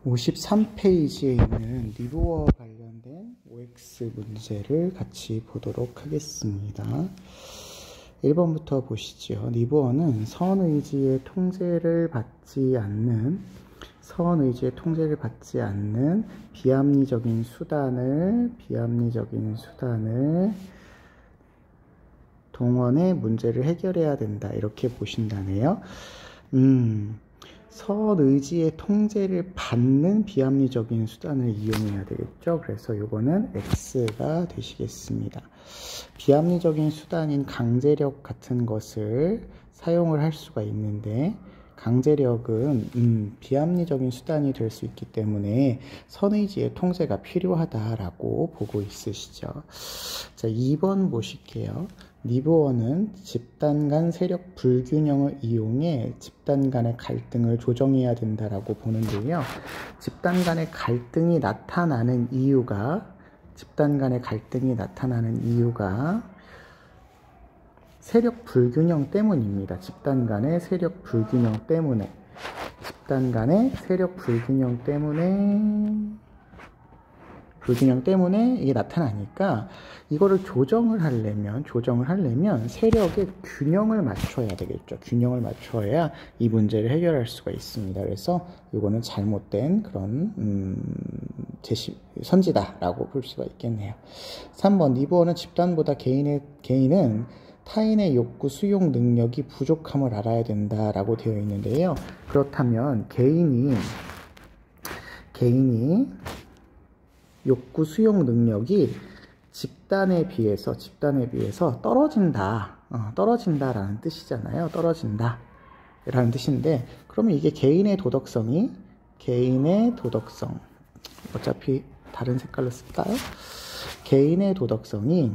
53페이지에 있는 리부어 관련된 OX 문제를 같이 보도록 하겠습니다. 1번부터 보시죠. 리부어는 선의지의 통제를 받지 않는 비합리적인 수단을 동원해 문제를 해결해야 된다. 이렇게 보신다네요. 선의지의 통제를 받는 비합리적인 수단을 이용해야 되겠죠. 그래서 이거는 X가 되시겠습니다. 비합리적인 수단인 강제력 같은 것을 사용을 할 수가 있는데, 강제력은 비합리적인 수단이 될 수 있기 때문에 선의지의 통제가 필요하다라고 보고 있으시죠. 자, 2번 보실게요. 리부어는 집단 간 세력 불균형을 이용해 집단 간의 갈등을 조정해야 된다라고 보는데요. 집단 간의 갈등이 나타나는 이유가 세력 불균형 때문입니다. 집단 간의 세력 불균형 때문에 이게 나타나니까 이거를 조정을 하려면 세력의 균형을 맞춰야 되겠죠. 균형을 맞춰야 이 문제를 해결할 수가 있습니다. 그래서 이거는 잘못된 그런 선지다라고 볼 수가 있겠네요. 3번 리부어는 집단보다 개인은 타인의 욕구 수용 능력이 부족함을 알아야 된다라고 되어 있는데요. 그렇다면 개인이 욕구 수용 능력이 집단에 비해서 떨어진다라는 뜻이잖아요. 떨어진다라는 뜻인데, 그러면 이게 개인의 도덕성, 어차피 다른 색깔로 쓸까요? 개인의 도덕성이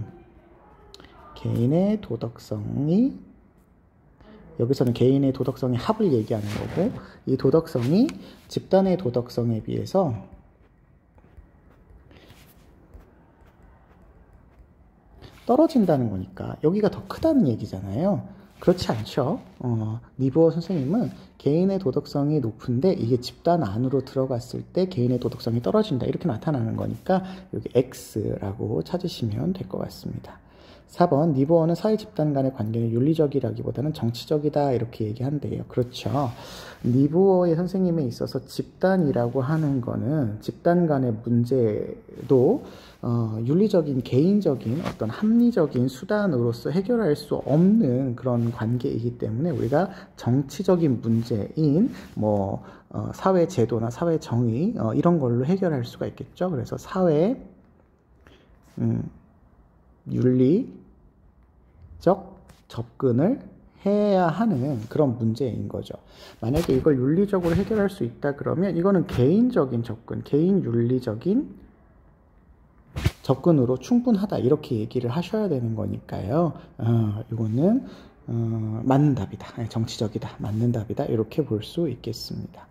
여기서는 개인의 도덕성의 합을 얘기하는 거고, 이 도덕성이 집단의 도덕성에 비해서 떨어진다는 거니까 여기가 더 크다는 얘기잖아요. 그렇지 않죠. 리부어 선생님은 개인의 도덕성이 높은데 이게 집단 안으로 들어갔을 때 개인의 도덕성이 떨어진다, 이렇게 나타나는 거니까 여기 X라고 찾으시면 될 것 같습니다. 4번 리부어는 사회 집단 간의 관계는 윤리적이라기보다는 정치적이다, 이렇게 얘기한대요. 그렇죠. 리부어의 선생님에 있어서 집단이라고 하는 거는 집단 간의 문제도 윤리적인, 개인적인 어떤 합리적인 수단으로서 해결할 수 없는 그런 관계이기 때문에 우리가 정치적인 문제인 사회 제도나 사회 정의 이런 걸로 해결할 수가 있겠죠. 그래서 사회 윤리적 접근을 해야 하는 그런 문제인 거죠. 만약에 이걸 윤리적으로 해결할 수 있다 그러면 이거는 개인적인 접근, 개인 윤리적인 접근으로 충분하다, 이렇게 얘기를 하셔야 되는 거니까요. 이거는 맞는 답이다, 정치적이다, 맞는 답이다, 이렇게 볼 수 있겠습니다.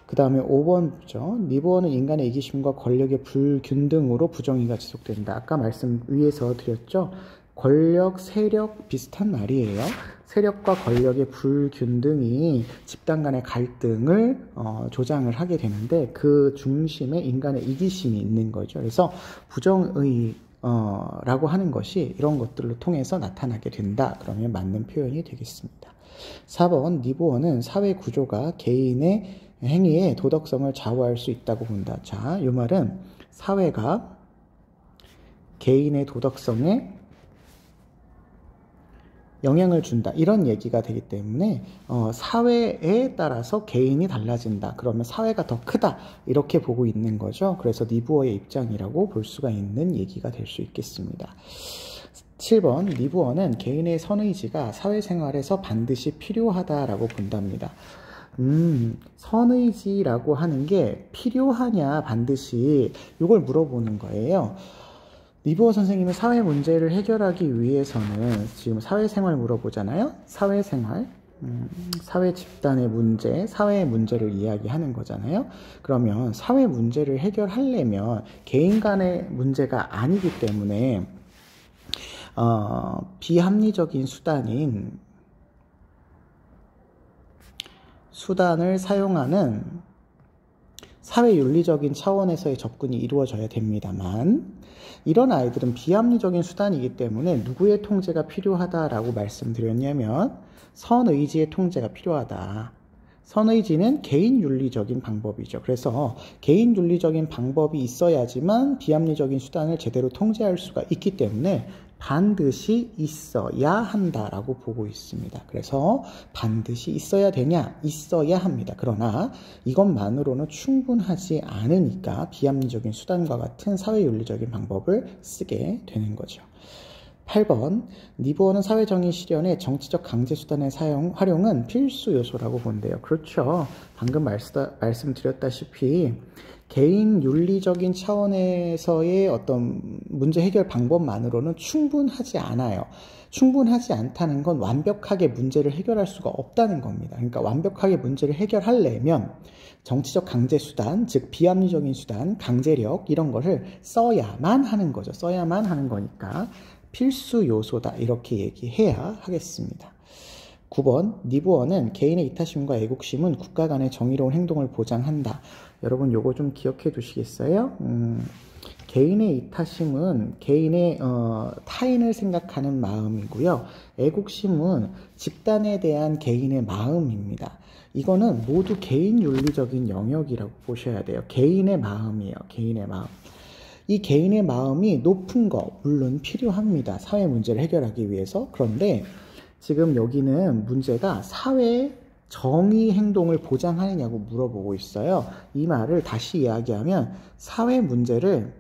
그 다음에 5번죠. 리부어는 인간의 이기심과 권력의 불균등으로 부정의가 지속된다. 아까 말씀 위에서 드렸죠. 권력, 세력 비슷한 말이에요. 세력과 권력의 불균등이 집단 간의 갈등을 조장을 하게 되는데, 그 중심에 인간의 이기심이 있는 거죠. 그래서 부정의라고 하는 것이 이런 것들로 통해서 나타나게 된다. 그러면 맞는 표현이 되겠습니다. 4번 리부어는 사회 구조가 개인의 행위에 도덕성을 좌우할 수 있다고 본다. 자, 이 말은 사회가 개인의 도덕성에 영향을 준다, 이런 얘기가 되기 때문에 사회에 따라서 개인이 달라진다, 그러면 사회가 더 크다, 이렇게 보고 있는 거죠. 그래서 리부어의 입장이라고 볼 수가 있는 얘기가 될 수 있겠습니다. 7번 리부어는 개인의 선의지가 사회생활에서 반드시 필요하다라고 본답니다. 선의지라고 하는 게 필요하냐 반드시, 이걸 물어보는 거예요. 리부어 선생님은 사회 문제를 해결하기 위해서는, 지금 사회생활 물어보잖아요. 사회생활, 사회 집단의 문제, 사회의 문제를 이야기하는 거잖아요. 그러면 사회 문제를 해결하려면 개인 간의 문제가 아니기 때문에 비합리적인 수단을 사용하는 사회윤리적인 차원에서의 접근이 이루어져야 됩니다만 이런 아이들은 비합리적인 수단이기 때문에 누구의 통제가 필요하다라고 말씀드렸냐면 선의지의 통제가 필요하다. 선의지는 개인윤리적인 방법이죠. 그래서 개인윤리적인 방법이 있어야지만 비합리적인 수단을 제대로 통제할 수가 있기 때문에 반드시 있어야 한다라고 보고 있습니다. 그래서 반드시 있어야 되냐? 있어야 합니다. 그러나 이것만으로는 충분하지 않으니까 비합리적인 수단과 같은 사회윤리적인 방법을 쓰게 되는 거죠. 8번, 니부어는 사회정의 실현에 정치적 강제수단의 활용은 필수 요소라고 본대요. 그렇죠. 방금 말씀드렸다시피 개인 윤리적인 차원에서의 어떤 문제 해결 방법만으로는 충분하지 않아요. 충분하지 않다는 건 완벽하게 문제를 해결할 수가 없다는 겁니다. 그러니까 완벽하게 문제를 해결하려면 정치적 강제수단, 즉 비합리적인 수단, 강제력 이런 거를 써야만 하는 거죠. 써야만 하는 거니까 필수 요소다 이렇게 얘기해야 하겠습니다. 9번, 니부어는 개인의 이타심과 애국심은 국가 간의 정의로운 행동을 보장한다. 여러분 요거 좀 기억해 두시겠어요? 개인의 이타심은 개인의 타인을 생각하는 마음이고요. 애국심은 집단에 대한 개인의 마음입니다. 이거는 모두 개인 윤리적인 영역이라고 보셔야 돼요. 개인의 마음이에요. 개인의 마음. 이 개인의 마음이 높은 거 물론 필요합니다. 사회 문제를 해결하기 위해서. 그런데 지금 여기는 문제가 사회의 정의 행동을 보장하느냐고 물어보고 있어요. 이 말을 다시 이야기하면 사회 문제를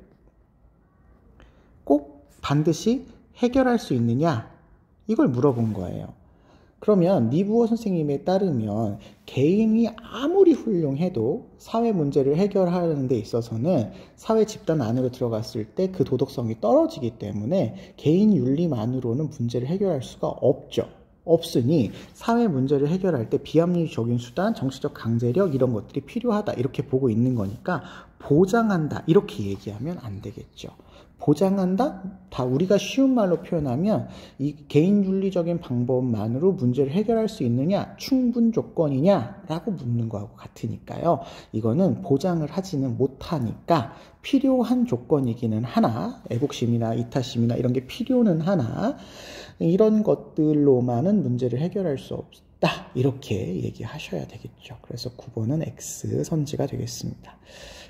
꼭 반드시 해결할 수 있느냐? 이걸 물어본 거예요. 그러면 니부어 선생님에 따르면 개인이 아무리 훌륭해도 사회 문제를 해결하는 데 있어서는 사회 집단 안으로 들어갔을 때 그 도덕성이 떨어지기 때문에 개인 윤리만으로는 문제를 해결할 수가 없죠. 없으니 사회 문제를 해결할 때 비합리적인 수단, 정치적 강제력 이런 것들이 필요하다 이렇게 보고 있는 거니까 보장한다 이렇게 얘기하면 안 되겠죠. 보장한다? 다 우리가 쉬운 말로 표현하면 이 개인윤리적인 방법만으로 문제를 해결할 수 있느냐? 충분 조건이냐? 라고 묻는 거하고 같으니까요. 이거는 보장을 하지는 못하니까 필요한 조건이기는 하나, 애국심이나 이타심이나 이런 게 필요는 하나, 이런 것들로만은 문제를 해결할 수 없다. 이렇게 얘기하셔야 되겠죠. 그래서 9번은 X 선지가 되겠습니다.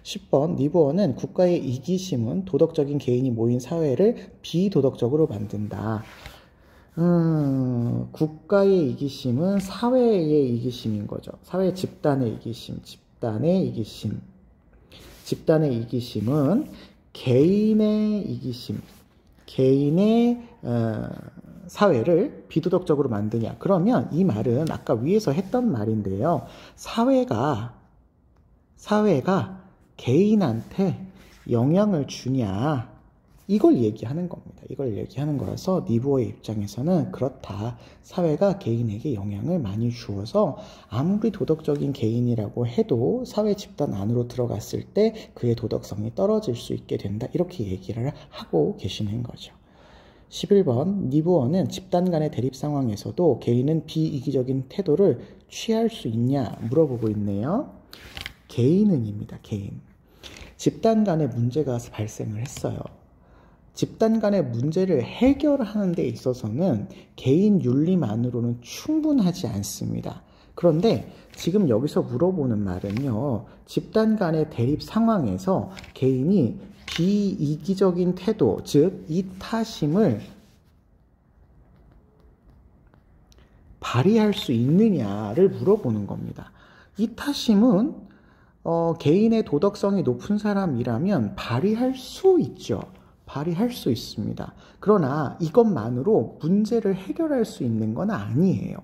10번, 니부어는 국가의 이기심은 도덕적인 개인이 모인 사회를 비도덕적으로 만든다. 국가의 이기심은 사회의 이기심인 거죠. 사회 집단의 이기심, 집단의 이기심. 집단의 이기심은 개인의 이기심, 개인의 사회를 비도덕적으로 만드냐. 그러면 이 말은 아까 위에서 했던 말인데요. 사회가 개인한테 영향을 주냐. 이걸 얘기하는 겁니다. 이걸 얘기하는 거라서 니부어의 입장에서는 그렇다. 사회가 개인에게 영향을 많이 주어서 아무리 도덕적인 개인이라고 해도 사회 집단 안으로 들어갔을 때 그의 도덕성이 떨어질 수 있게 된다. 이렇게 얘기를 하고 계시는 거죠. 11번, 니부어는 집단 간의 대립 상황에서도 개인은 비이기적인 태도를 취할 수 있냐 물어보고 있네요. 개인은입니다. 개인. 집단 간의 문제가 발생을 했어요. 집단 간의 문제를 해결하는 데 있어서는 개인 윤리만으로는 충분하지 않습니다. 그런데 지금 여기서 물어보는 말은요. 집단 간의 대립 상황에서 개인이 비이기적인 태도, 즉 이타심을 발휘할 수 있느냐를 물어보는 겁니다. 이타심은 개인의 도덕성이 높은 사람이라면 발휘할 수 있죠. 발휘할 수 있습니다. 그러나 이것만으로 문제를 해결할 수 있는 건 아니에요.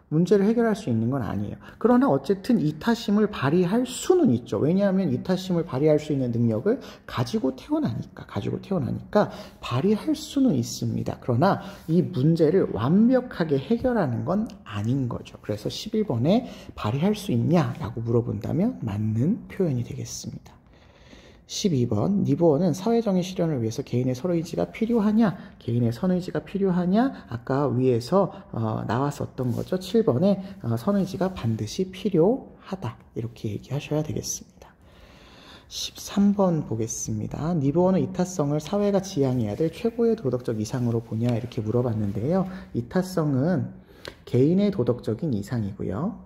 문제를 해결할 수 있는 건 아니에요. 그러나 어쨌든 이타심을 발휘할 수는 있죠. 왜냐하면 이타심을 발휘할 수 있는 능력을 가지고 태어나니까 발휘할 수는 있습니다. 그러나 이 문제를 완벽하게 해결하는 건 아닌 거죠. 그래서 11번에 발휘할 수 있냐라고 물어본다면 맞는 표현이 되겠습니다. 12번, 니부어는 사회정의 실현을 위해서 개인의 선의지가 필요하냐, 개인의 선의지가 필요하냐, 아까 위에서 나왔었던 거죠. 7번에 선의지가 반드시 필요하다 이렇게 얘기하셔야 되겠습니다. 13번 보겠습니다. 니부어는 이타성을 사회가 지향해야 될 최고의 도덕적 이상으로 보냐 이렇게 물어봤는데요. 이타성은 개인의 도덕적인 이상이고요.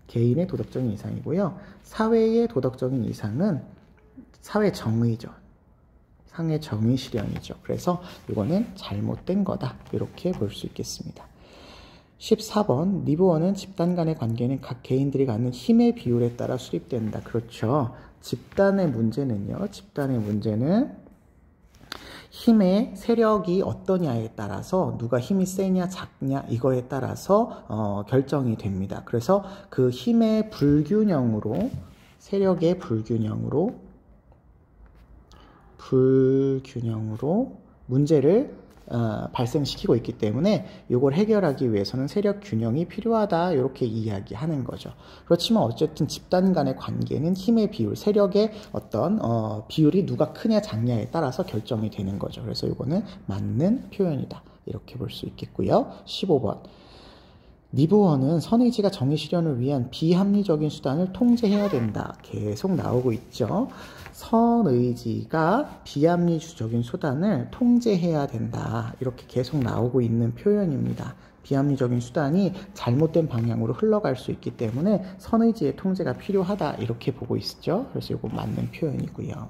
개인의 도덕적인 이상이고요. 사회의 도덕적인 이상은 사회 정의죠. 상의 정의 실현이죠. 그래서 이거는 잘못된 거다. 이렇게 볼 수 있겠습니다. 14번 니부어는 집단 간의 관계는 각 개인들이 갖는 힘의 비율에 따라 수립된다. 그렇죠. 집단의 문제는 힘의 세력이 어떠냐에 따라서 누가 힘이 세냐 작냐 이거에 따라서 결정이 됩니다. 그래서 그 힘의 불균형으로 세력의 불균형으로 문제를 발생시키고 있기 때문에 이걸 해결하기 위해서는 세력 균형이 필요하다 이렇게 이야기하는 거죠. 그렇지만 어쨌든 집단 간의 관계는 힘의 비율, 세력의 어떤 비율이 누가 크냐 작냐에 따라서 결정이 되는 거죠. 그래서 이거는 맞는 표현이다 이렇게 볼 수 있겠고요. 15번 니부어는 선의지가 정의 실현을 위한 비합리적인 수단을 통제해야 된다. 계속 나오고 있죠. 선의지가 비합리적인 수단을 통제해야 된다. 이렇게 계속 나오고 있는 표현입니다. 비합리적인 수단이 잘못된 방향으로 흘러갈 수 있기 때문에 선의지의 통제가 필요하다. 이렇게 보고 있죠. 그래서 이거 맞는 표현이고요.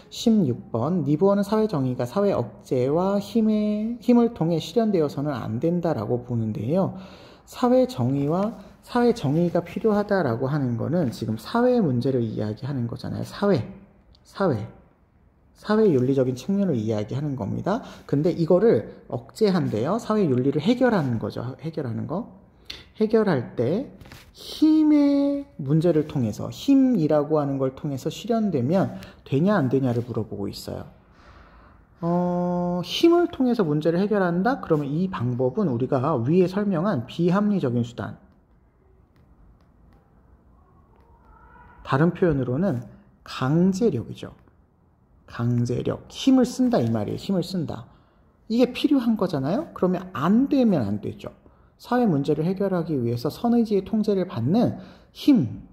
16번 니부어는 사회 정의가 사회 억제와 힘을 통해 실현되어서는 안 된다라고 보는데요. 사회 정의가 필요하다라고 하는 거는 지금 사회 문제를 이야기하는 거잖아요. 사회 윤리적인 측면을 이야기하는 겁니다. 근데 이거를 억제한대요. 사회 윤리를 해결하는 거죠. 해결할 때 힘의 문제를 통해서 힘이라고 하는 걸 통해서 실현되면 되냐 안 되냐를 물어보고 있어요. 힘을 통해서 문제를 해결한다? 그러면 이 방법은 우리가 위에 설명한 비합리적인 수단. 다른 표현으로는 강제력이죠. 강제력. 힘을 쓴다 이 말이에요. 힘을 쓴다. 이게 필요한 거잖아요? 그러면 안 되면 안 되죠. 사회 문제를 해결하기 위해서 선의지의 통제를 받는 힘.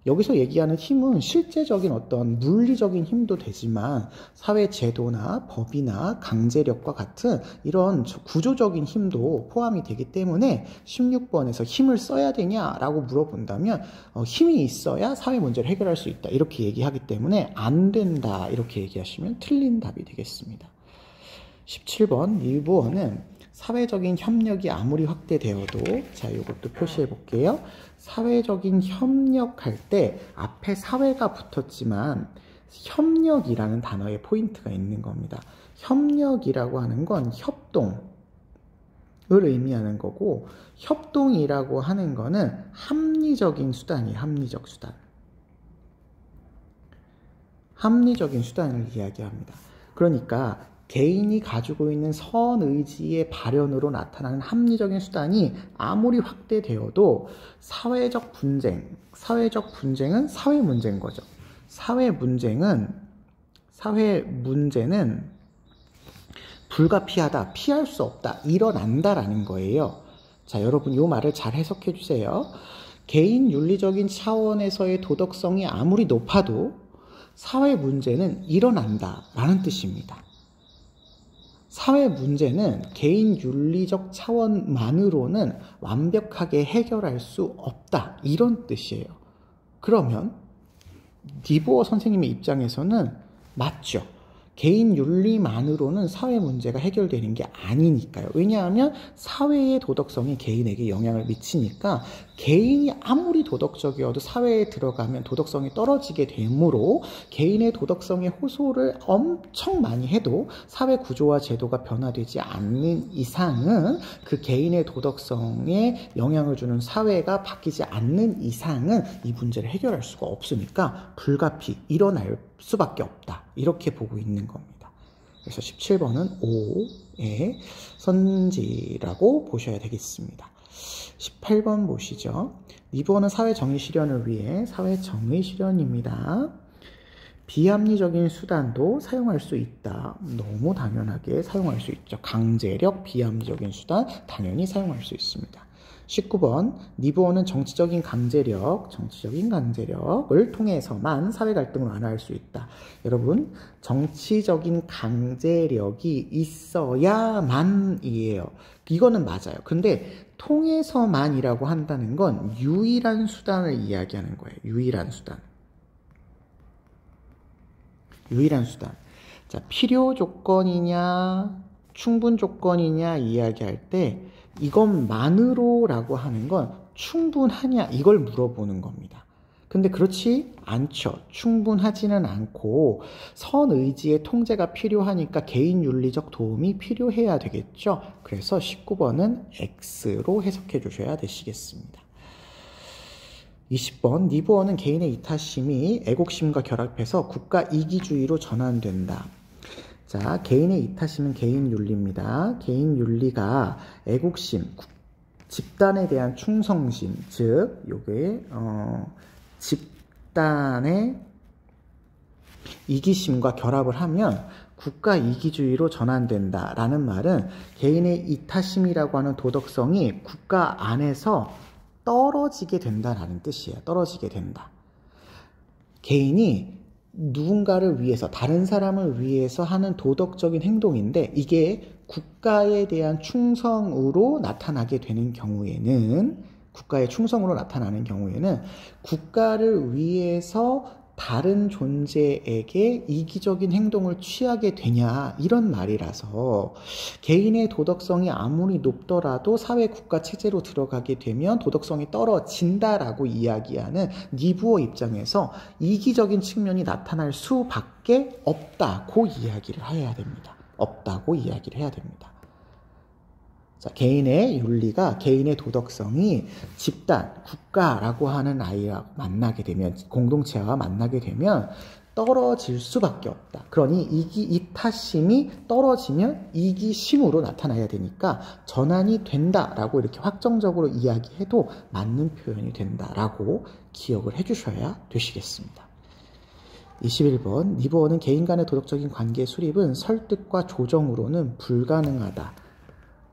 여기서 얘기하는 힘은 실제적인 어떤 물리적인 힘도 되지만 사회 제도나 법이나 강제력과 같은 이런 구조적인 힘도 포함이 되기 때문에 16번에서 힘을 써야 되냐라고 물어본다면 힘이 있어야 사회 문제를 해결할 수 있다 이렇게 얘기하기 때문에 안 된다 이렇게 얘기하시면 틀린 답이 되겠습니다. 17번 니부어는 사회적인 협력이 아무리 확대되어도 자 이것도 표시해 볼게요. 사회적인 협력할 때 앞에 사회가 붙었지만 협력이라는 단어에 포인트가 있는 겁니다. 협력이라고 하는 건 협동을 의미하는 거고 협동이라고 하는 거는 합리적인 수단이에요. 합리적인 수단을 이야기합니다. 그러니까 개인이 가지고 있는 선의지의 발현으로 나타나는 합리적인 수단이 아무리 확대되어도 사회적 분쟁은 사회 문제인 거죠. 사회 문제는 불가피하다, 피할 수 없다, 일어난다라는 거예요. 자, 여러분 이 말을 잘 해석해 주세요. 개인 윤리적인 차원에서의 도덕성이 아무리 높아도 사회 문제는 일어난다라는 뜻입니다. 사회 문제는 개인 윤리적 차원만으로는 완벽하게 해결할 수 없다. 이런 뜻이에요. 그러면 니부어 선생님의 입장에서는 맞죠. 개인 윤리만으로는 사회 문제가 해결되는 게 아니니까요. 왜냐하면 사회의 도덕성이 개인에게 영향을 미치니까 개인이 아무리 도덕적이어도 사회에 들어가면 도덕성이 떨어지게 되므로 개인의 도덕성에 호소를 엄청 많이 해도 사회 구조와 제도가 변화되지 않는 이상은 그 개인의 도덕성에 영향을 주는 사회가 바뀌지 않는 이상은 이 문제를 해결할 수가 없으니까 불가피 일어날 수밖에 없다. 이렇게 보고 있는 겁니다. 그래서 17번은 O의 선지라고 보셔야 되겠습니다. 18번 보시죠. 니부어는 사회 정의 실현을 위해 사회 정의 실현입니다. 비합리적인 수단도 사용할 수 있다. 너무 당연하게 사용할 수 있죠. 강제력, 비합리적인 수단 당연히 사용할 수 있습니다. 19번 니부어는 정치적인 강제력을 통해서만 사회 갈등을 완화할 수 있다. 여러분, 정치적인 강제력이 있어야만이에요. 이거는 맞아요. 근데 통해서만이라고 한다는 건 유일한 수단을 이야기하는 거예요. 유일한 수단. 자, 필요 조건이냐 충분 조건이냐 이야기할 때 이것만으로라고 하는 건 충분하냐 이걸 물어보는 겁니다. 근데 그렇지 않죠. 충분하지는 않고 선의지의 통제가 필요하니까 개인 윤리적 도움이 필요해야 되겠죠. 그래서 19번은 X로 해석해 주셔야 되시겠습니다. 20번 니부어는 개인의 이타심이 애국심과 결합해서 국가 이기주의로 전환된다. 자, 개인의 이타심은 개인 윤리입니다. 개인 윤리가 애국심, 집단에 대한 충성심, 즉 요게 집단의 이기심과 결합을 하면 국가 이기주의로 전환된다라는 말은 개인의 이타심이라고 하는 도덕성이 국가 안에서 떨어지게 된다라는 뜻이에요. 떨어지게 된다. 개인이 누군가를 위해서, 다른 사람을 위해서 하는 도덕적인 행동인데 이게 국가에 대한 충성으로 나타나게 되는 경우에는, 국가의 충성으로 나타나는 경우에는 국가를 위해서 다른 존재에게 이기적인 행동을 취하게 되냐 이런 말이라서 개인의 도덕성이 아무리 높더라도 사회 국가 체제로 들어가게 되면 도덕성이 떨어진다라고 이야기하는 니부어 입장에서 이기적인 측면이 나타날 수밖에 없다고 이야기를 해야 됩니다. 없다고 이야기를 해야 됩니다. 자, 개인의 윤리가, 개인의 도덕성이 집단, 국가라고 하는 아이와 만나게 되면, 공동체와 만나게 되면 떨어질 수밖에 없다. 그러니 이타심이 떨어지면 이기심으로 나타나야 되니까 전환이 된다라고 이렇게 확정적으로 이야기해도 맞는 표현이 된다라고 기억을 해주셔야 되시겠습니다. 21번 니부어는 개인 간의 도덕적인 관계 수립은 설득과 조정으로는 불가능하다.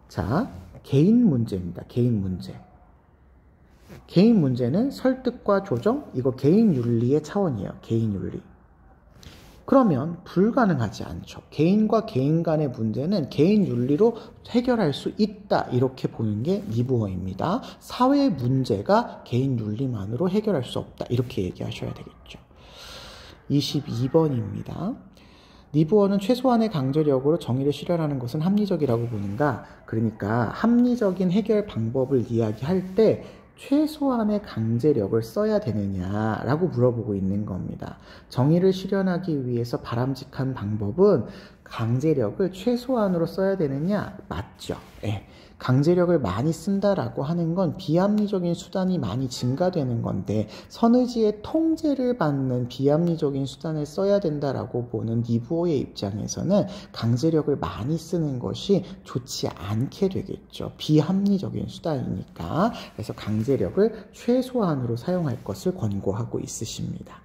자, 개인 문제입니다. 개인 문제. 개인 문제는 설득과 조정, 이거 개인 윤리의 차원이에요. 개인 윤리. 그러면 불가능하지 않죠. 개인과 개인 간의 문제는 개인 윤리로 해결할 수 있다. 이렇게 보는 게 니부어입니다. 사회 문제가 개인 윤리만으로 해결할 수 없다. 이렇게 얘기하셔야 되겠죠. 22번입니다. 니부어는 최소한의 강제력으로 정의를 실현하는 것은 합리적이라고 보는가? 그러니까 합리적인 해결 방법을 이야기할 때 최소한의 강제력을 써야 되느냐라고 물어보고 있는 겁니다. 정의를 실현하기 위해서 바람직한 방법은 강제력을 최소한으로 써야 되느냐? 맞죠. 예. 강제력을 많이 쓴다라고 하는 건 비합리적인 수단이 많이 증가되는 건데 선의지의 통제를 받는 비합리적인 수단을 써야 된다라고 보는 니부어의 입장에서는 강제력을 많이 쓰는 것이 좋지 않게 되겠죠. 비합리적인 수단이니까. 그래서 강제력을 최소한으로 사용할 것을 권고하고 있으십니다.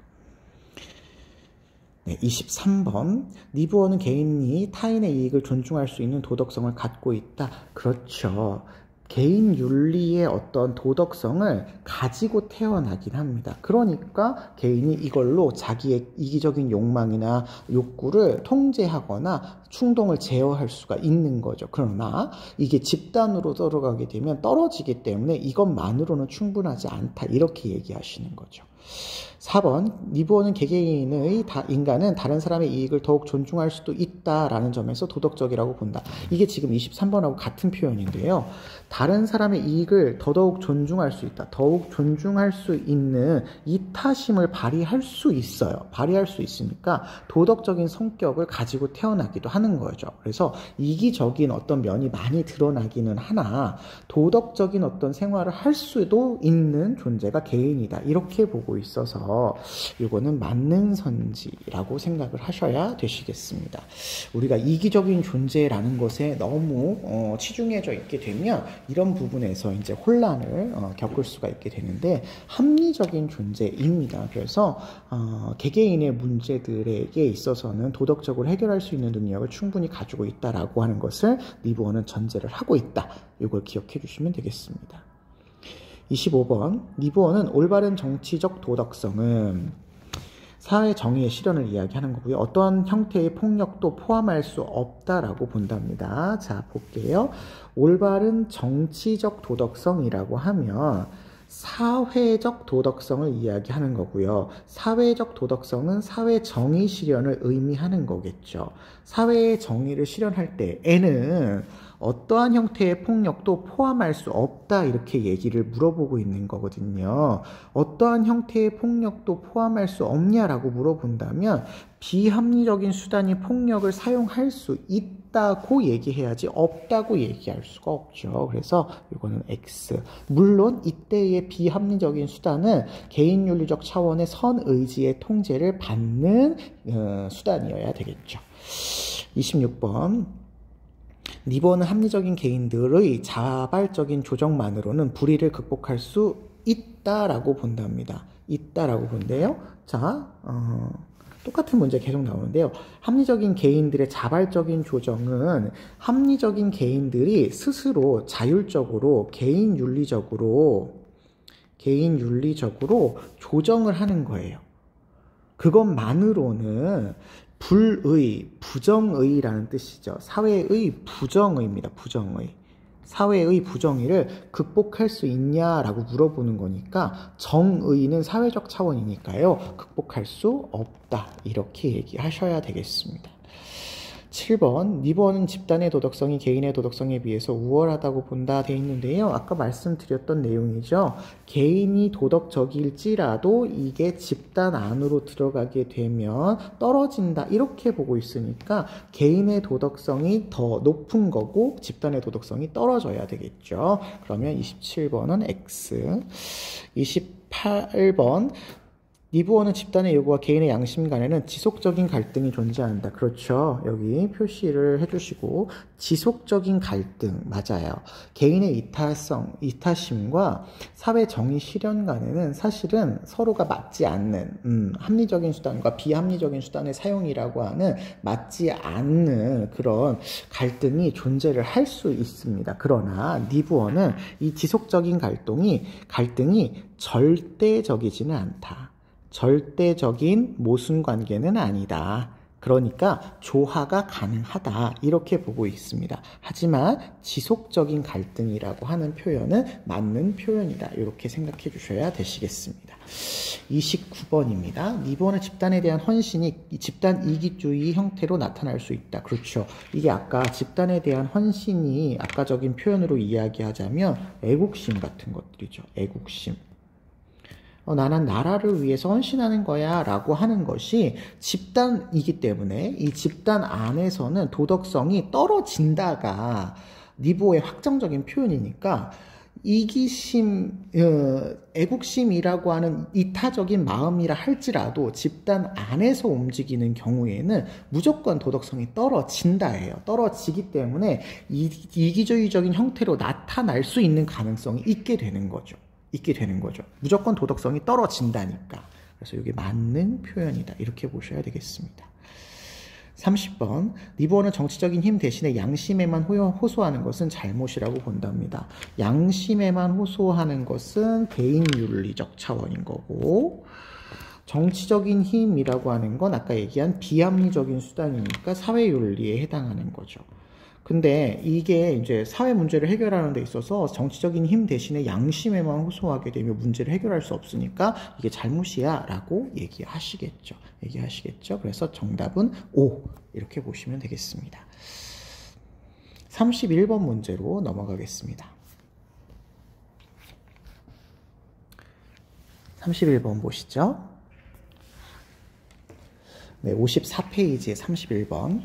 네, 23번 니부어는 개인이 타인의 이익을 존중할 수 있는 도덕성을 갖고 있다. 그렇죠. 개인 윤리의 어떤 도덕성을 가지고 태어나긴 합니다. 그러니까 개인이 이걸로 자기의 이기적인 욕망이나 욕구를 통제하거나 충동을 제어할 수가 있는 거죠. 그러나 이게 집단으로 들어가게 되면 떨어지기 때문에 이것만으로는 충분하지 않다. 이렇게 얘기하시는 거죠. 4번 니부어는 개개인의 인간은 다른 사람의 이익을 더욱 존중할 수도 있다라는 점에서 도덕적이라고 본다. 이게 지금 23번하고 같은 표현인데요. 다른 사람의 이익을 더더욱 존중할 수 있다. 더욱 존중할 수 있는 이타심을 발휘할 수 있어요. 발휘할 수 있으니까 도덕적인 성격을 가지고 태어나기도 하는 거죠. 그래서 이기적인 어떤 면이 많이 드러나기는 하나 도덕적인 어떤 생활을 할 수도 있는 존재가 개인이다. 이렇게 보고 있어서 이거는 맞는 선지라고 생각을 하셔야 되시겠습니다. 우리가 이기적인 존재라는 것에 너무 치중해져 있게 되면 이런 부분에서 이제 혼란을 겪을 수가 있게 되는데 합리적인 존재입니다. 그래서 개개인의 문제들에게 있어서는 도덕적으로 해결할 수 있는 능력을 충분히 가지고 있다라고 하는 것을 니부어는 전제를 하고 있다. 이걸 기억해 주시면 되겠습니다. 25번 니부어는 올바른 정치적 도덕성은 사회 정의의 실현을 이야기하는 거고요. 어떠한 형태의 폭력도 포함할 수 없다라고 본답니다. 자, 볼게요. 올바른 정치적 도덕성이라고 하면 사회적 도덕성을 이야기하는 거고요. 사회적 도덕성은 사회 정의 실현을 의미하는 거겠죠. 사회의 정의를 실현할 때에는 어떠한 형태의 폭력도 포함할 수 없다 이렇게 얘기를 물어보고 있는 거거든요. 어떠한 형태의 폭력도 포함할 수 없냐라고 물어본다면 비합리적인 수단이 폭력을 사용할 수 있다고 얘기해야지 없다고 얘기할 수가 없죠. 그래서 이거는 X. 물론 이때의 비합리적인 수단은 개인윤리적 차원의 선의지의 통제를 받는 수단이어야 되겠죠. 26번 니부어는 합리적인 개인들의 자발적인 조정만으로는 불의를 극복할 수 있다라고 본답니다. 있다라고 본대요. 자, 똑같은 문제 계속 나오는데요. 합리적인 개인들의 자발적인 조정은 합리적인 개인들이 스스로 자율적으로 개인윤리적으로 조정을 하는 거예요. 그것만으로는 불의, 부정의라는 뜻이죠. 사회의 부정의입니다. 부정의. 사회의 부정의를 극복할 수 있냐라고 물어보는 거니까 정의는 사회적 차원이니까요. 극복할 수 없다. 이렇게 얘기하셔야 되겠습니다. 7번 니부어는 집단의 도덕성이 개인의 도덕성에 비해서 우월하다고 본다 돼 있는데요. 아까 말씀드렸던 내용이죠. 개인이 도덕적일지라도 이게 집단 안으로 들어가게 되면 떨어진다 이렇게 보고 있으니까 개인의 도덕성이 더 높은 거고 집단의 도덕성이 떨어져야 되겠죠. 그러면 27번은 X. 28번 니부어는 집단의 요구와 개인의 양심 간에는 지속적인 갈등이 존재한다. 그렇죠. 여기 표시를 해주시고 지속적인 갈등 맞아요. 개인의 이타심과 사회 정의 실현 간에는 사실은 서로가 맞지 않는 합리적인 수단과 비합리적인 수단의 사용이라고 하는 맞지 않는 그런 갈등이 존재를 할 수 있습니다. 그러나 니부어는 이 지속적인 갈등이 절대적이지는 않다. 절대적인 모순관계는 아니다. 그러니까 조화가 가능하다. 이렇게 보고 있습니다. 하지만 지속적인 갈등이라고 하는 표현은 맞는 표현이다. 이렇게 생각해 주셔야 되시겠습니다. 29번입니다. 니부어는 집단에 대한 헌신이 집단 이기주의 형태로 나타날 수 있다. 그렇죠. 이게 아까 집단에 대한 헌신이 아까적인 표현으로 이야기하자면 애국심 같은 것들이죠. 애국심. 나는 나라를 위해서 헌신하는 거야 라고 하는 것이 집단이기 때문에 이 집단 안에서는 도덕성이 떨어진다가 니부어의 확정적인 표현이니까 이기심, 애국심이라고 하는 이타적인 마음이라 할지라도 집단 안에서 움직이는 경우에는 무조건 도덕성이 떨어진다예요. 떨어지기 때문에 이기주의적인 형태로 나타날 수 있는 가능성이 있게 되는 거죠. 무조건 도덕성이 떨어진다니까. 그래서 이게 맞는 표현이다. 이렇게 보셔야 되겠습니다. 30번 니부어는 정치적인 힘 대신에 양심에만 호소하는 것은 잘못이라고 본답니다. 양심에만 호소하는 것은 개인윤리적 차원인 거고 정치적인 힘이라고 하는 건 아까 얘기한 비합리적인 수단이니까 사회윤리에 해당하는 거죠. 근데 이게 이제 사회 문제를 해결하는 데 있어서 정치적인 힘 대신에 양심에만 호소하게 되면 문제를 해결할 수 없으니까 이게 잘못이야 라고 얘기하시겠죠. 그래서 정답은 O 이렇게 보시면 되겠습니다. 31번 문제로 넘어가겠습니다. 31번 보시죠. 네, 54페이지에 31번.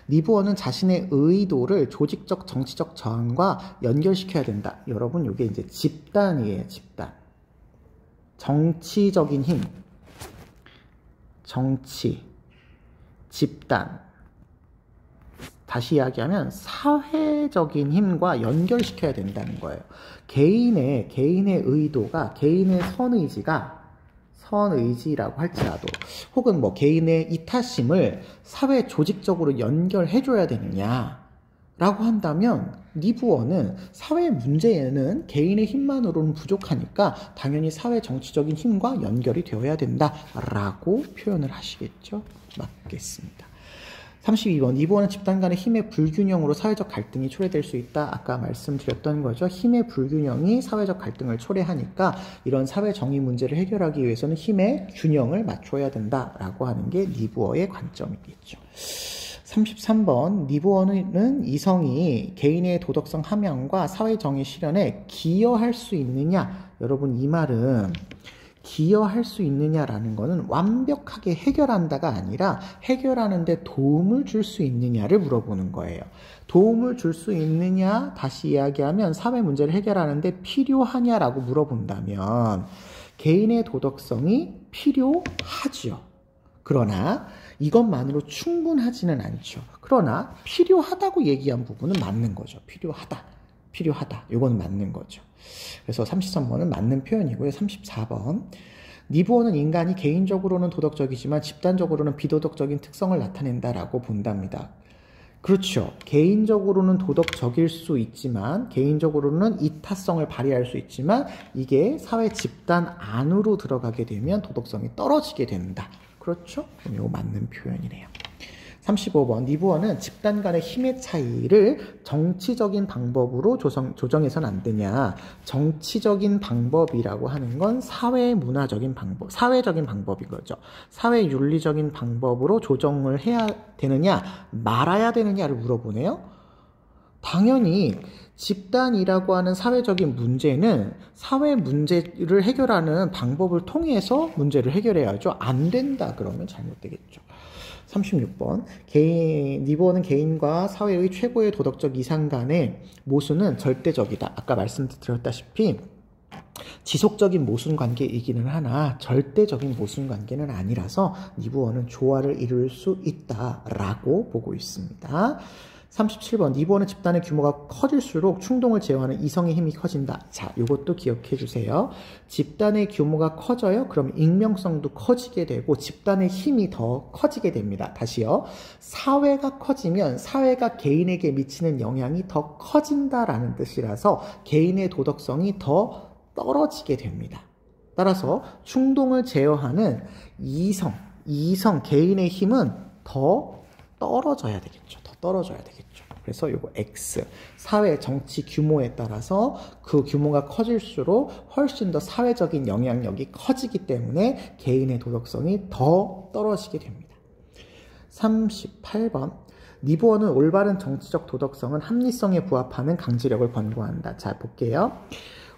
니부어는 자신의 의도를 조직적 정치적 저항과 연결시켜야 된다. 여러분, 이게 이제 집단이에요, 집단. 정치적인 힘, 정치, 집단. 다시 이야기하면 사회적인 힘과 연결시켜야 된다는 거예요. 개인의 의도가, 개인의 선의지라고 할지라도 혹은 뭐 개인의 이타심을 사회 조직적으로 연결해줘야 되느냐라고 한다면 니부어는 사회 문제에는 개인의 힘만으로는 부족하니까 당연히 사회 정치적인 힘과 연결이 되어야 된다라고 표현을 하시겠죠. 맞겠습니다. 32번 니부어는 집단 간의 힘의 불균형으로 사회적 갈등이 초래될 수 있다. 아까 말씀드렸던 거죠. 힘의 불균형이 사회적 갈등을 초래하니까 이런 사회 정의 문제를 해결하기 위해서는 힘의 균형을 맞춰야 된다라고 하는 게 니부어의 관점이겠죠. 33번 니부어는 이성이 개인의 도덕성 함양과 사회 정의 실현에 기여할 수 있느냐. 여러분 이 말은 기여할 수 있느냐라는 것은 완벽하게 해결한다가 아니라 해결하는데 도움을 줄 수 있느냐를 물어보는 거예요. 도움을 줄 수 있느냐, 다시 이야기하면 사회 문제를 해결하는데 필요하냐라고 물어본다면 개인의 도덕성이 필요하지요. 그러나 이것만으로 충분하지는 않죠. 그러나 필요하다고 얘기한 부분은 맞는 거죠. 필요하다. 이건 맞는 거죠. 그래서 33번은 맞는 표현이고요. 34번 니부어는 인간이 개인적으로는 도덕적이지만 집단적으로는 비도덕적인 특성을 나타낸다라고 본답니다. 그렇죠. 개인적으로는 도덕적일 수 있지만 개인적으로는 이타성을 발휘할 수 있지만 이게 사회 집단 안으로 들어가게 되면 도덕성이 떨어지게 된다. 그렇죠? 이거 맞는 표현이네요. 35번 니부어는 집단 간의 힘의 차이를 정치적인 방법으로 조정해서는 안 되냐. 정치적인 방법이라고 하는 건 사회문화적인 방법, 사회적인 방법인 거죠. 사회윤리적인 방법으로 조정을 해야 되느냐 말아야 되느냐를 물어보네요. 당연히 집단이라고 하는 사회적인 문제는 사회 문제를 해결하는 방법을 통해서 문제를 해결해야죠. 안 된다 그러면 잘못되겠죠. 36번 니부어는 개인과 사회의 최고의 도덕적 이상 간의 모순은 절대적이다. 아까 말씀드렸다시피 지속적인 모순 관계이기는 하나 절대적인 모순 관계는 아니라서 니부어는 조화를 이룰 수 있다라고 보고 있습니다. 37번 니부어는 집단의 규모가 커질수록 충동을 제어하는 이성의 힘이 커진다. 자, 이것도 기억해 주세요. 집단의 규모가 커져요. 그럼 익명성도 커지게 되고 집단의 힘이 더 커지게 됩니다. 다시요. 사회가 커지면 사회가 개인에게 미치는 영향이 더 커진다라는 뜻이라서 개인의 도덕성이 더 떨어지게 됩니다. 따라서 충동을 제어하는 이성 개인의 힘은 더 떨어져야 되겠죠. 그래서 요거 X, 사회 정치 규모에 따라서 그 규모가 커질수록 훨씬 더 사회적인 영향력이 커지기 때문에 개인의 도덕성이 더 떨어지게 됩니다. 38번 니부어는 올바른 정치적 도덕성은 합리성에 부합하는 강제력을 권고한다. 자, 볼게요.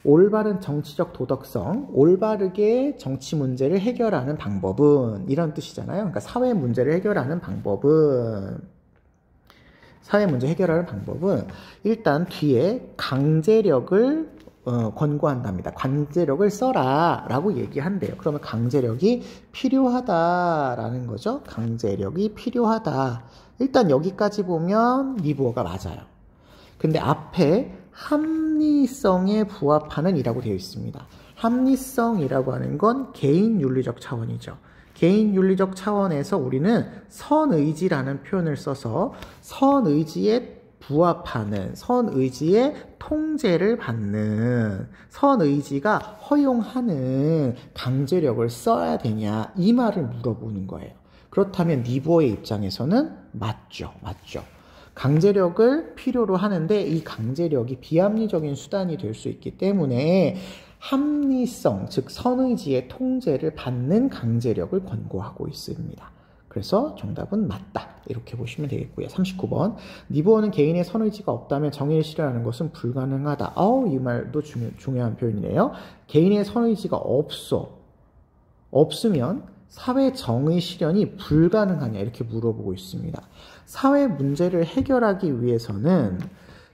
올바른 정치적 도덕성, 올바르게 정치 문제를 해결하는 방법은 이런 뜻이잖아요. 그러니까 사회 문제를 해결하는 방법은 일단 뒤에 강제력을 권고한답니다. 강제력을 써라 라고 얘기한대요. 그러면 강제력이 필요하다라는 거죠. 강제력이 필요하다. 일단 여기까지 보면 니부어가 맞아요. 근데 앞에 합리성에 부합하는 이라고 되어 있습니다. 합리성이라고 하는 건 개인 윤리적 차원이죠. 개인 윤리적 차원에서 우리는 선의지라는 표현을 써서 선의지에 부합하는, 선의지의 통제를 받는, 선의지가 허용하는 강제력을 써야 되냐 이 말을 물어보는 거예요. 그렇다면 니부어의 입장에서는 맞죠. 강제력을 필요로 하는데 이 강제력이 비합리적인 수단이 될 수 있기 때문에 합리성, 즉 선의지의 통제를 받는 강제력을 권고하고 있습니다. 그래서 정답은 맞다. 이렇게 보시면 되겠고요. 39번 니부어는 개인의 선의지가 없다면 정의를 실현하는 것은 불가능하다. 이 말도 중요한 표현이네요. 개인의 선의지가 없으면 사회 정의 실현이 불가능하냐 이렇게 물어보고 있습니다. 사회 문제를 해결하기 위해서는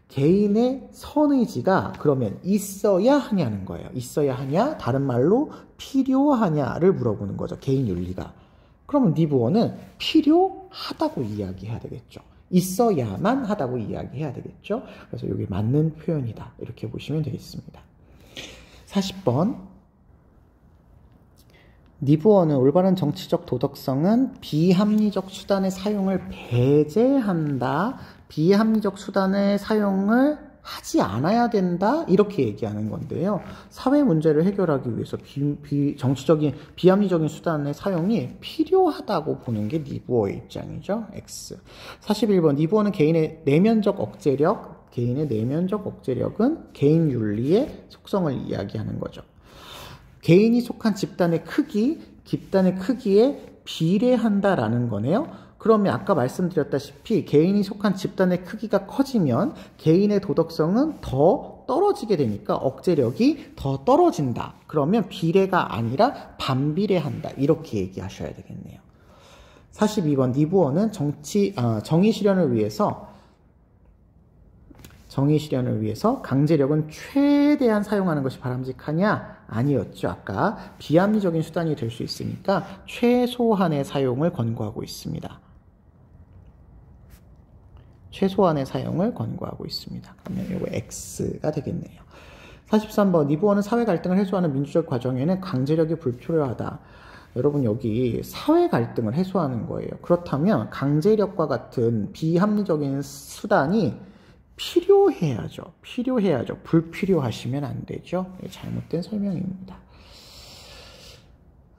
개인의 선의지가 그러면 있어야 하냐는 거예요. 있어야 하냐? 다른 말로 필요하냐를 물어보는 거죠. 개인 윤리가. 그러면 니부어는 필요하다고 이야기해야 되겠죠. 있어야만 하다고 이야기해야 되겠죠. 그래서 여기 맞는 표현이다. 이렇게 보시면 되겠습니다. 40번 니부어는 올바른 정치적 도덕성은 비합리적 수단의 사용을 배제한다. 비합리적 수단의 사용을 하지 않아야 된다 이렇게 얘기하는 건데요. 사회 문제를 해결하기 위해서 정치적인 비합리적인 수단의 사용이 필요하다고 보는 게 니부어의 입장이죠. X. 41번 니부어는 개인의 내면적 억제력은 개인 윤리의 속성을 이야기하는 거죠. 개인이 속한 집단의 크기에 비례한다라는 거네요. 그러면 아까 말씀드렸다시피 개인이 속한 집단의 크기가 커지면 개인의 도덕성은 더 떨어지게 되니까 억제력이 더 떨어진다. 그러면 비례가 아니라 반비례한다. 이렇게 얘기하셔야 되겠네요. 42번 니부어는 정의 실현을 위해서 강제력은 최대한 사용하는 것이 바람직하냐? 아니었죠. 아까 비합리적인 수단이 될 수 있으니까 최소한의 사용을 권고하고 있습니다. 그러면 이거 X가 되겠네요. 43번 니부어는 사회 갈등을 해소하는 민주적 과정에는 강제력이 불필요하다. 여러분 여기 사회 갈등을 해소하는 거예요. 그렇다면 강제력과 같은 비합리적인 수단이 필요해야죠. 불필요하시면 안 되죠. 잘못된 설명입니다.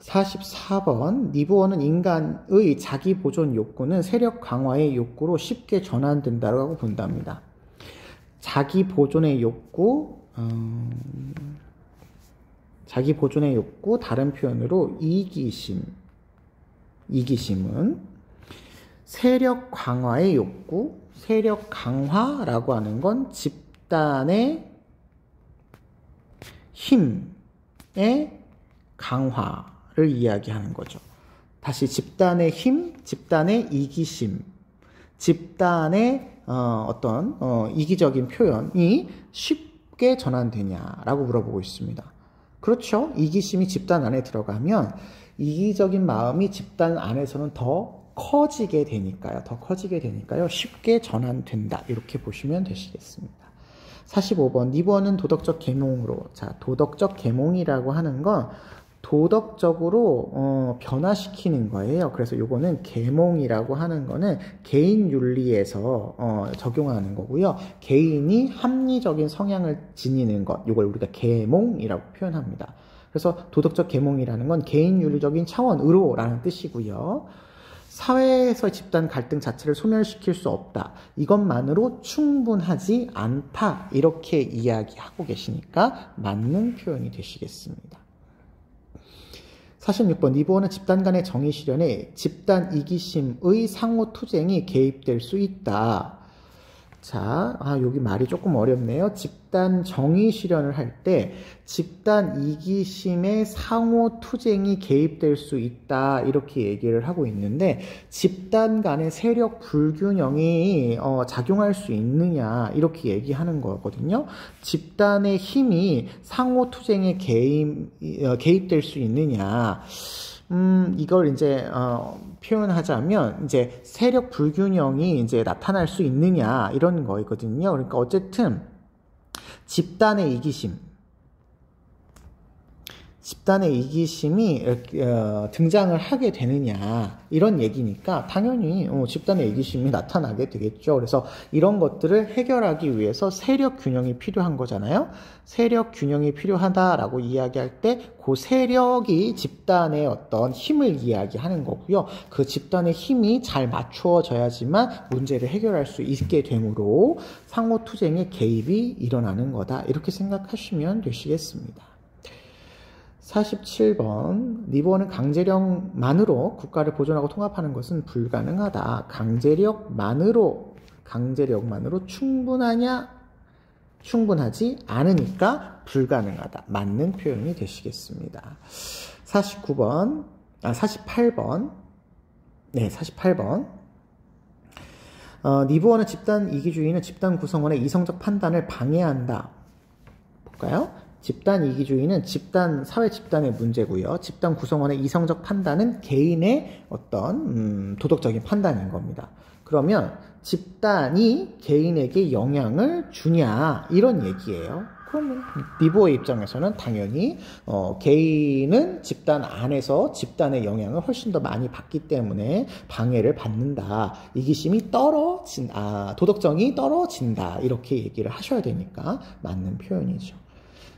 44번 니부어는 인간의 자기 보존 욕구는 세력 강화의 욕구로 쉽게 전환된다고 본답니다. 자기 보존의 욕구, 다른 표현으로 이기심은 세력 강화의 욕구, 세력 강화라고 하는 건 집단의 힘의 강화를 이야기하는 거죠. 다시 집단의 힘, 집단의 이기심, 집단의 이기적인 표현이 쉽게 전환되냐라고 물어보고 있습니다. 그렇죠. 이기심이 집단 안에 들어가면 이기적인 마음이 집단 안에서는 더 커지게 되니까요. 쉽게 전환된다. 이렇게 보시면 되시겠습니다. 45번 니부어는 도덕적 계몽으로, 도덕적 계몽이라고 하는 건 도덕적으로 변화시키는 거예요. 그래서 요거는 계몽이라고 하는 거는 개인 윤리에서 적용하는 거고요. 개인이 합리적인 성향을 지니는 것, 요걸 우리가 계몽이라고 표현합니다. 그래서 도덕적 계몽이라는 건 개인 윤리적인 차원으로라는 뜻이고요. 사회에서의 집단 갈등 자체를 소멸시킬 수 없다. 이것만으로 충분하지 않다. 이렇게 이야기하고 계시니까 맞는 표현이 되시겠습니다. 46번 니부어는 집단 간의 정의 실현에 집단 이기심의 상호 투쟁이 개입될 수 있다. 여기 말이 조금 어렵네요. 집단 정의 실현을 할 때 집단 이기심의 상호 투쟁이 개입될 수 있다. 이렇게 얘기를 하고 있는데 집단 간의 세력 불균형이 작용할 수 있느냐 이렇게 얘기하는 거거든요. 집단의 힘이 상호 투쟁에 개입될 수 있느냐. 이걸 이제 표현하자면 이제 세력 불균형이 이제 나타날 수 있느냐 이런 거거든요. 그러니까 어쨌든 집단의 이기심이 등장을 하게 되느냐 이런 얘기니까 당연히 집단의 이기심이 나타나게 되겠죠. 그래서 이런 것들을 해결하기 위해서 세력 균형이 필요한 거잖아요. 세력 균형이 필요하다라고 이야기할 때 그 세력이 집단의 어떤 힘을 이야기하는 거고요. 그 집단의 힘이 잘 맞추어져야지만 문제를 해결할 수 있게 되므로 상호투쟁의 개입이 일어나는 거다. 이렇게 생각하시면 되시겠습니다. 47번 니부어는 강제력만으로 국가를 보존하고 통합하는 것은 불가능하다. 강제력만으로 충분하지 않으니까 불가능하다. 맞는 표현이 되시겠습니다. 48번. 니부어는 집단 이기주의는 집단 구성원의 이성적 판단을 방해한다. 볼까요? 집단 이기주의는 사회 집단의 문제고요. 집단 구성원의 이성적 판단은 개인의 어떤 도덕적인 판단인 겁니다. 그러면 집단이 개인에게 영향을 주냐 이런 얘기예요. 그러면 리버의 입장에서는 당연히 개인은 집단 안에서 집단의 영향을 훨씬 더 많이 받기 때문에 방해를 받는다. 이기심이 도덕성이 떨어진다. 이렇게 얘기를 하셔야 되니까 맞는 표현이죠.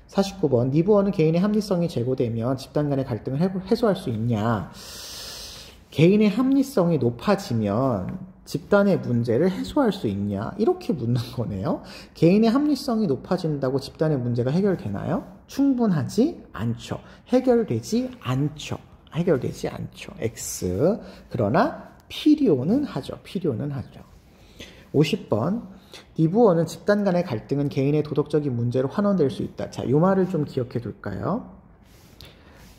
49번 니부어는 개인의 합리성이 제고되면 집단 간의 갈등을 해소할 수 있냐. 개인의 합리성이 높아지면 집단의 문제를 해소할 수 있냐? 이렇게 묻는 거네요. 개인의 합리성이 높아진다고 집단의 문제가 해결되나요? 충분하지 않죠. 해결되지 않죠. X. 그러나 필요는 하죠. 50번 니부어는 집단 간의 갈등은 개인의 도덕적인 문제로 환원될 수 있다. 자, 이 말을 좀 기억해 둘까요?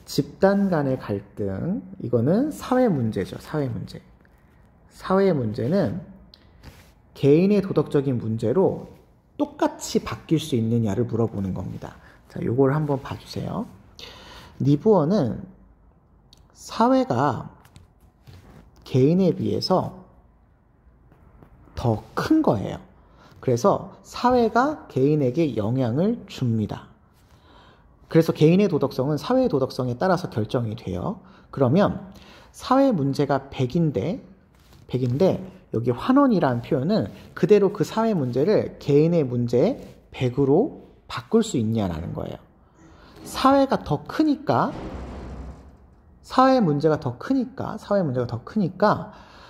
집단 간의 갈등, 이거는 사회 문제죠. 사회 문제는 개인의 도덕적인 문제로 똑같이 바뀔 수 있느냐를 물어보는 겁니다. 자, 요걸 한번 봐주세요. 니부어는 사회가 개인에 비해서 더 큰 거예요. 그래서 사회가 개인에게 영향을 줍니다. 그래서 개인의 도덕성은 사회의 도덕성에 따라서 결정이 돼요. 그러면 사회 문제가 100인데 여기 환원이라는 표현은 그대로 그 사회 문제를 개인의 문제 100으로 바꿀 수 있냐라는 거예요. 사회가 더 크니까 사회 문제가 더 크니까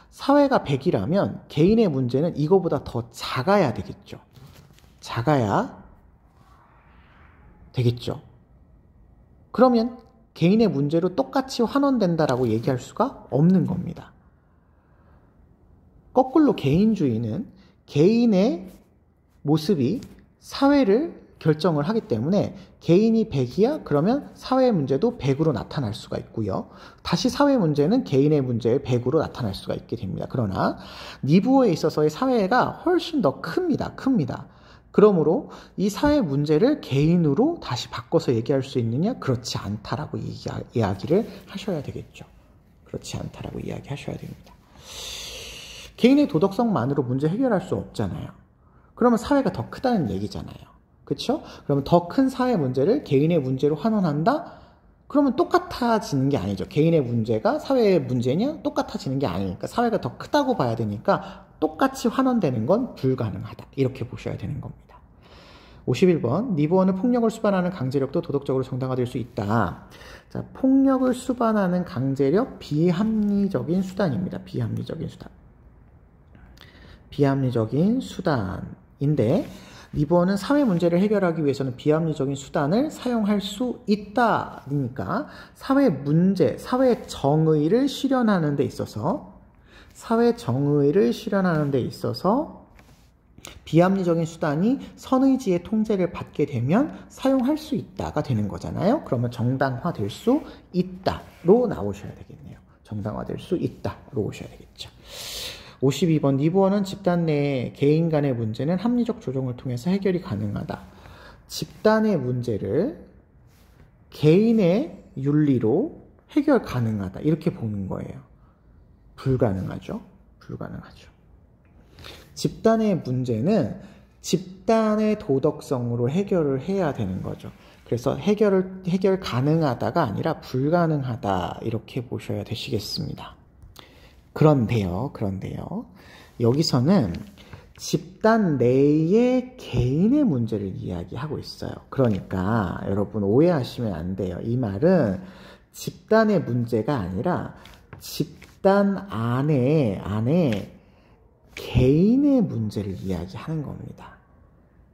사회가 100이라면 개인의 문제는 이거보다 더 작아야 되겠죠. 그러면 개인의 문제로 똑같이 환원된다라고 얘기할 수가 없는 겁니다. 거꾸로 개인주의는 개인의 모습이 사회를 결정을 하기 때문에 개인이 100이야? 그러면 사회 문제도 100으로 나타날 수가 있고요. 다시 사회 문제는 개인의 문제의 100으로 나타날 수가 있게 됩니다. 그러나 니부어에 있어서의 사회가 훨씬 더 큽니다. 그러므로 이 사회 문제를 개인으로 다시 바꿔서 얘기할 수 있느냐? 그렇지 않다라고 이야기를 하셔야 되겠죠. 개인의 도덕성만으로 문제 해결할 수 없잖아요. 그러면 사회가 더 크다는 얘기잖아요. 그렇죠? 그러면 더 큰 사회 문제를 개인의 문제로 환원한다? 그러면 똑같아지는 게 아니죠. 개인의 문제가 사회의 문제냐? 똑같아지는 게 아니니까 사회가 더 크다고 봐야 되니까 똑같이 환원되는 건 불가능하다. 이렇게 보셔야 되는 겁니다. 51번 니부어는 폭력을 수반하는 강제력도 도덕적으로 정당화될 수 있다. 자, 폭력을 수반하는 강제력 비합리적인 수단입니다. 비합리적인 수단인데 니부어는 사회 문제를 해결하기 위해서는 비합리적인 수단을 사용할 수 있다니까 사회 문제, 사회 정의를 실현하는 데 있어서 비합리적인 수단이 선의지의 통제를 받게 되면 사용할 수 있다가 되는 거잖아요. 그러면 정당화될 수 있다로 나오셔야 되겠네요. 52번 니부어는 집단 내 개인 간의 문제는 합리적 조정을 통해서 해결이 가능하다. 집단의 문제를 개인의 윤리로 해결 가능하다. 이렇게 보는 거예요. 불가능하죠. 집단의 문제는 집단의 도덕성으로 해결을 해야 되는 거죠. 그래서 해결 가능하다가 아니라 불가능하다. 이렇게 보셔야 되시겠습니다. 그런데요. 여기서는 집단 내의 개인의 문제를 이야기하고 있어요. 그러니까 여러분 오해하시면 안 돼요. 이 말은 집단의 문제가 아니라 집단 안에 개인의 문제를 이야기하는 겁니다.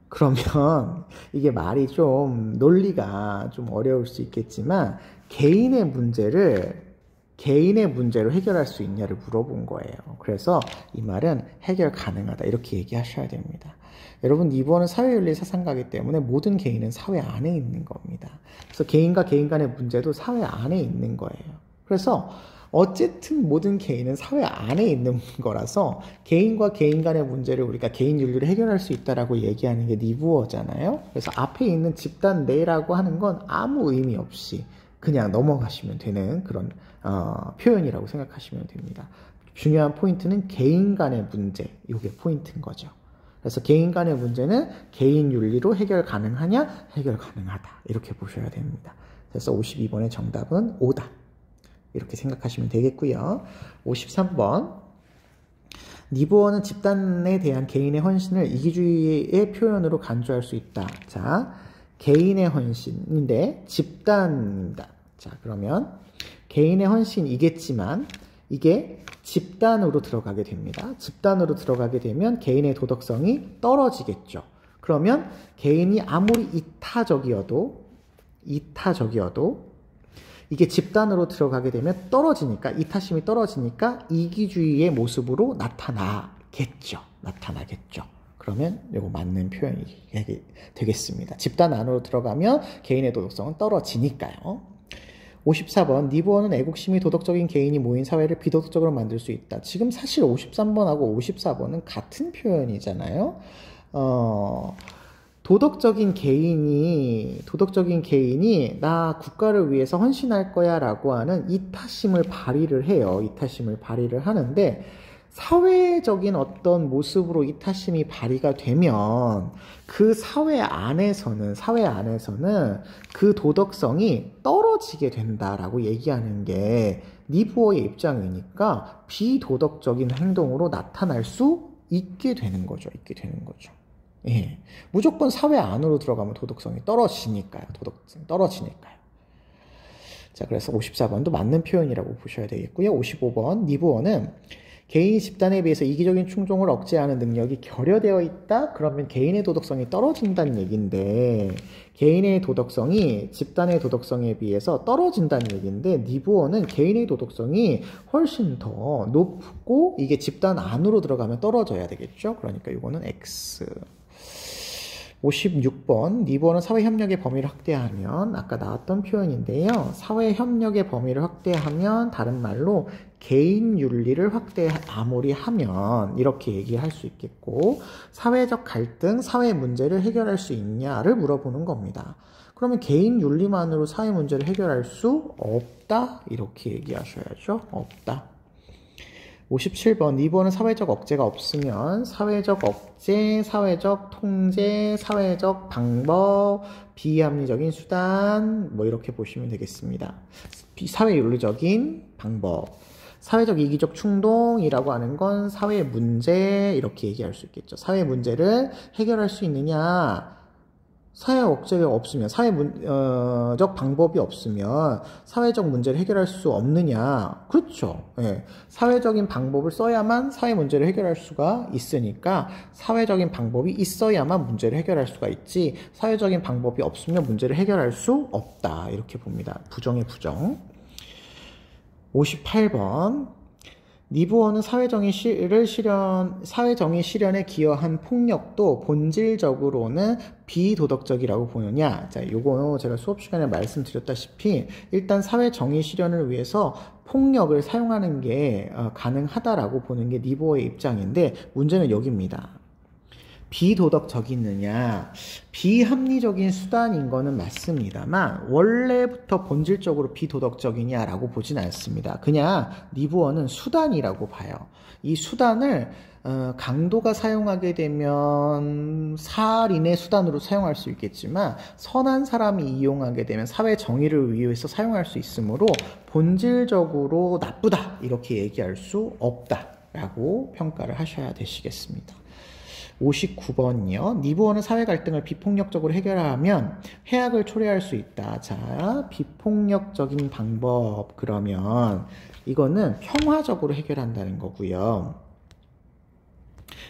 그러면 이게 말이 좀 논리가 좀 어려울 수 있겠지만 개인의 문제로 해결할 수 있냐를 물어본 거예요. 그래서 이 말은 해결 가능하다 이렇게 얘기하셔야 됩니다. 여러분 니부어는 사회윤리 사상가이기 때문에 모든 개인은 사회 안에 있는 겁니다. 그래서 개인과 개인 간의 문제도 사회 안에 있는 거예요. 그래서 어쨌든 모든 개인은 사회 안에 있는 거라서 개인과 개인 간의 문제를 우리가 개인 윤리로 해결할 수 있다라고 얘기하는 게 니부어잖아요. 그래서 앞에 있는 집단 내라고 하는 건 아무 의미 없이 그냥 넘어가시면 되는 그런 표현이라고 생각하시면 됩니다. 중요한 포인트는 개인 간의 문제, 이게 포인트인 거죠. 그래서 개인 간의 문제는 개인 윤리로 해결 가능하냐? 해결 가능하다. 이렇게 보셔야 됩니다. 그래서 52번의 정답은 O다. 이렇게 생각하시면 되겠고요. 53번. 니부어는 집단에 대한 개인의 헌신을 이기주의의 표현으로 간주할 수 있다. 자, 개인의 헌신인데 집단입니다. 자, 그러면 개인의 헌신이겠지만 이게 집단으로 들어가게 됩니다. 집단으로 들어가게 되면 개인의 도덕성이 떨어지겠죠. 그러면 개인이 아무리 이타적이어도 이게 집단으로 들어가게 되면 떨어지니까, 이타심이 떨어지니까 이기주의의 모습으로 나타나겠죠. 그러면 이거 맞는 표현이 되겠습니다. 집단 안으로 들어가면 개인의 도덕성은 떨어지니까요. 54번. 니부어는 애국심이 도덕적인 개인이 모인 사회를 비도덕적으로 만들 수 있다. 지금 사실 53번하고 54번은 같은 표현이잖아요. 도덕적인 개인이 나 국가를 위해서 헌신할 거야 라고 하는 이타심을 발휘를 해요. 이타심을 발휘를 하는데 사회적인 어떤 모습으로 이타심이 발휘가 되면 그 사회 안에서는 그 도덕성이 떨어지게 된다라고 얘기하는 게 니부어의 입장이니까 비도덕적인 행동으로 나타날 수 있게 되는 거죠. 예, 무조건 사회 안으로 들어가면 도덕성이 떨어지니까요. 자, 그래서 54번도 맞는 표현이라고 보셔야 되겠고요. 55번. 니부어는 개인이 집단에 비해서 이기적인 충동을 억제하는 능력이 결여되어 있다? 그러면 개인의 도덕성이 떨어진다는 얘기인데, 개인의 도덕성이 집단의 도덕성에 비해서 떨어진다는 얘기인데, 니부어는 개인의 도덕성이 훨씬 더 높고 이게 집단 안으로 들어가면 떨어져야 되겠죠? 그러니까 이거는 X. 56번. 니부어는 사회협력의 범위를 확대하면, 아까 나왔던 표현인데요. 사회협력의 범위를 확대하면, 다른 말로 개인 윤리를 마무리하면 이렇게 얘기할 수 있겠고, 사회적 갈등, 사회 문제를 해결할 수 있냐를 물어보는 겁니다. 그러면 개인 윤리만으로 사회 문제를 해결할 수 없다? 이렇게 얘기하셔야죠. 없다. 57번. 니부어는 사회적 억제가 없으면 사회적 억제, 사회적 통제, 사회적 방법, 비합리적인 수단, 뭐 이렇게 보시면 되겠습니다. 사회윤리적인 방법, 사회적 이기적 충동이라고 하는 건 사회 문제, 이렇게 얘기할 수 있겠죠. 사회 문제를 해결할 수 있느냐, 사회 억제가 없으면, 사회적 방법이 없으면 사회적 문제를 해결할 수 없느냐. 그렇죠. 예. 사회적인 방법을 써야만 사회 문제를 해결할 수가 있으니까 사회적인 방법이 있어야만 문제를 해결할 수가 있지, 사회적인 방법이 없으면 문제를 해결할 수 없다. 이렇게 봅니다. 부정의 부정. 58번. 니부어는 사회정의 실현에 기여한 폭력도 본질적으로는 비도덕적이라고 보느냐. 자, 요거 제가 수업 시간에 말씀드렸다시피 일단 사회정의 실현을 위해서 폭력을 사용하는 게 가능하다라고 보는 게 니부어의 입장인데, 문제는 여기입니다. 비도덕적이느냐, 비합리적인 수단인 거는 맞습니다만 원래부터 본질적으로 비도덕적이냐라고 보진 않습니다. 그냥 니부어는 수단이라고 봐요. 이 수단을 강도가 사용하게 되면 살인의 수단으로 사용할 수 있겠지만, 선한 사람이 이용하게 되면 사회 정의를 위해서 사용할 수 있으므로 본질적으로 나쁘다, 이렇게 얘기할 수 없다라고 평가를 하셔야 되시겠습니다. 59번이요. 니부어는 사회 갈등을 비폭력적으로 해결하면 해악을 초래할 수 있다. 자, 비폭력적인 방법, 그러면 이거는 평화적으로 해결한다는 거고요.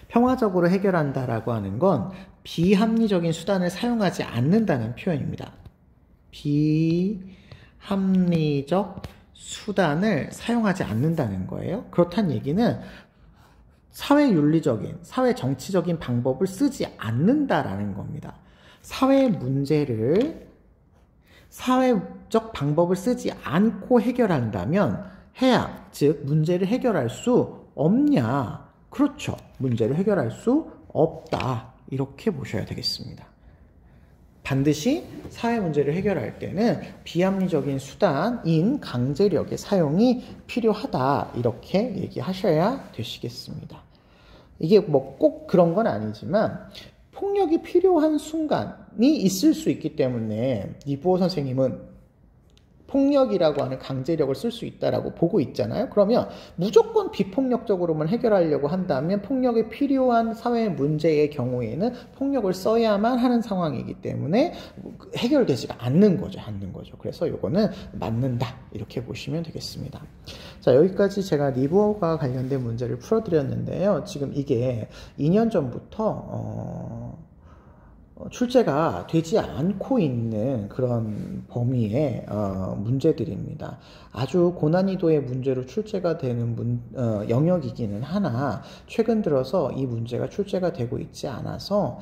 평화적으로 해결한다라고 하는 건 비합리적인 수단을 사용하지 않는다는 표현입니다. 비합리적 수단을 사용하지 않는다는 거예요. 그렇다는 얘기는 사회윤리적인, 사회정치적인 방법을 쓰지 않는다라는 겁니다. 사회 문제를 사회적 방법을 쓰지 않고 해결한다면 해악, 즉 문제를 해결할 수 없냐? 그렇죠. 문제를 해결할 수 없다. 이렇게 보셔야 되겠습니다. 반드시 사회 문제를 해결할 때는 비합리적인 수단인 강제력의 사용이 필요하다. 이렇게 얘기하셔야 되시겠습니다. 이게 뭐 꼭 그런 건 아니지만 폭력이 필요한 순간이 있을 수 있기 때문에 니부어 선생님은 폭력이라고 하는 강제력을 쓸 수 있다라고 보고 있잖아요. 그러면 무조건 비폭력적으로만 해결하려고 한다면 폭력이 필요한 사회 문제의 경우에는 폭력을 써야만 하는 상황이기 때문에 해결되지가 않는 거죠. 그래서 이거는 맞는다. 이렇게 보시면 되겠습니다. 자, 여기까지 제가 니부어가 관련된 문제를 풀어드렸는데요. 지금 이게 2년 전부터 출제가 되지 않고 있는 그런 범위의 문제들입니다. 아주 고난이도의 문제로 출제가 되는 영역이기는 하나 최근 들어서 이 문제가 출제가 되고 있지 않아서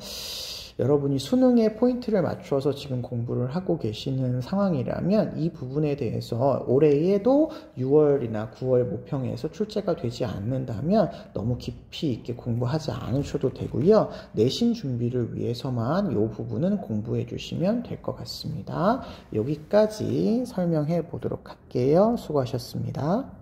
여러분이 수능에 포인트를 맞춰서 지금 공부를 하고 계시는 상황이라면 이 부분에 대해서 올해에도 6월이나 9월 모평에서 출제가 되지 않는다면 너무 깊이 있게 공부하지 않으셔도 되고요. 내신 준비를 위해서만 이 부분은 공부해 주시면 될 것 같습니다. 여기까지 설명해 보도록 할게요. 수고하셨습니다.